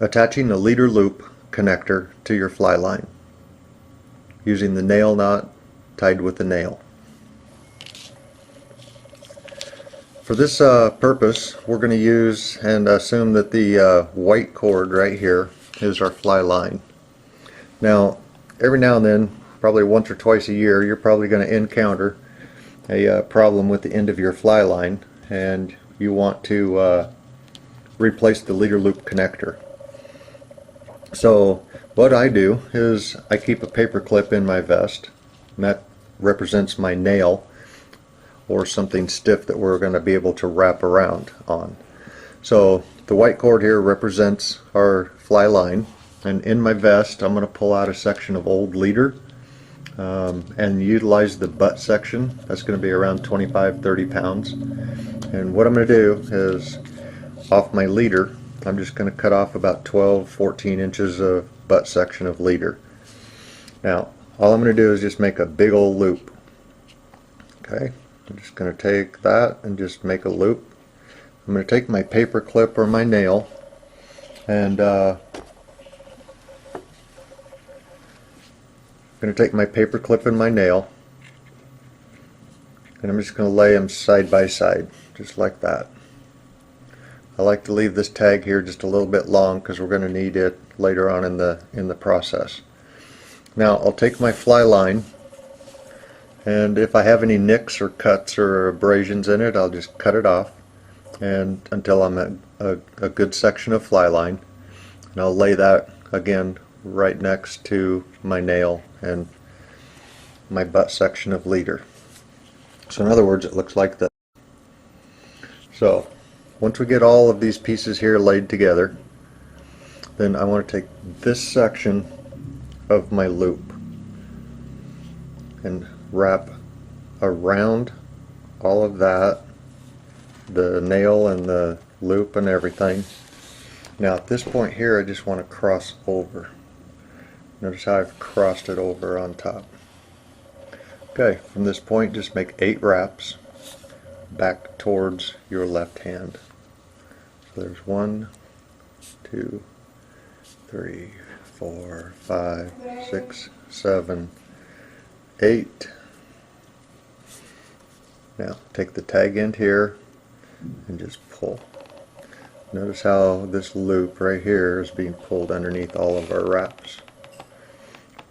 attaching the leader loop connector to your fly line using the nail knot tied with the nail. For this purpose, we're going to use and assume that the white cord right here is our fly line. Now, every now and then, probably once or twice a year, you're probably going to encounter a problem with the end of your fly line, and you want to replace the leader loop connector. So what I do is I keep a paper clip in my vest, and that represents my nail or something stiff that we're going to be able to wrap around on. So the white cord here represents our fly line, and in my vest I'm going to pull out a section of old leader and utilize the butt section. That's going to be around 25-30 pounds. And what I'm going to do is, off my leader, I'm just going to cut off about 12-14 inches of butt section of leader. Now all I'm going to do is just make a big old loop. Okay, I'm just going to take that and just make a loop. I'm going to take my paper clip or my nail and I'm going to take my paper clip and my nail, and I'm just going to lay them side by side just like that. I like to leave this tag here just a little bit long because we're going to need it later on in the process. Now I'll take my fly line, and if I have any nicks or cuts or abrasions in it, I'll just cut it off and until I'm at a good section of fly line, and I'll lay that again right next to my nail and my butt section of leader. So in other words, it looks like that. So once we get all of these pieces here laid together, then I want to take this section of my loop and wrap around all of that, the nail and the loop and everything. Now at this point here, I just want to cross over. Notice how I've crossed it over on top. Okay, from this point just make 8 wraps back towards your left hand. So there's 1, 2, 3, 4, 5, 6, 7, 8. Now take the tag end here and just pull. Notice how this loop right here is being pulled underneath all of our wraps.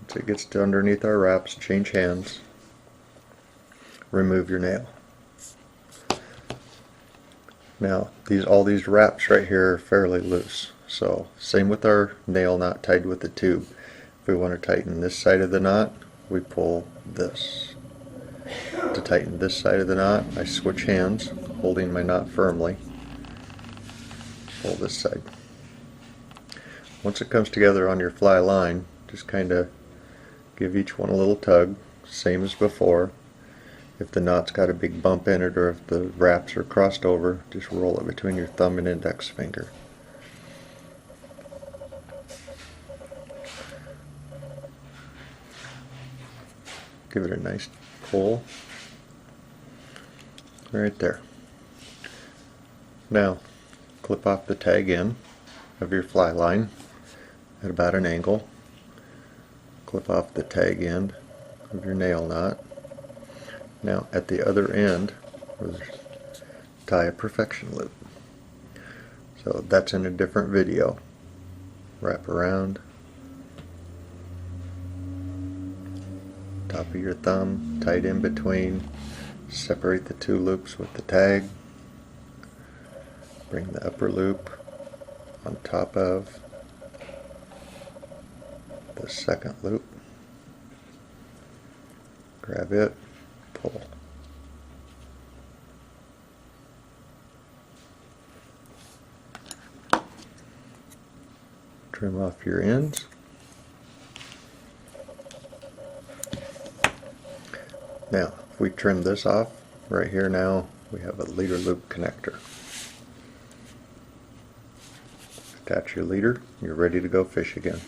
Once it gets to underneath our wraps, change hands, remove your nail. Now all these wraps right here are fairly loose, so same with our nail knot tied with the tube. If we want to tighten this side of the knot, we pull this. To tighten this side of the knot, I switch hands, holding my knot firmly. Pull this side. Once it comes together on your fly line, just kind of give each one a little tug, same as before. If the knot's got a big bump in it or if the wraps are crossed over, just roll it between your thumb and index finger. Give it a nice pull right there. Now clip off the tag end of your fly line at about an angle. Clip off the tag end of your nail knot. Now at the other end, tie a perfection loop. So that's in a different video. Wrap around, top of your thumb, tight in between, separate the 2 loops with the tag, bring the upper loop on top of the second loop, grab it, pull. Trim off your ends. Now, if we trim this off, right here now, we have a leader loop connector. Attach your leader, you're ready to go fish again.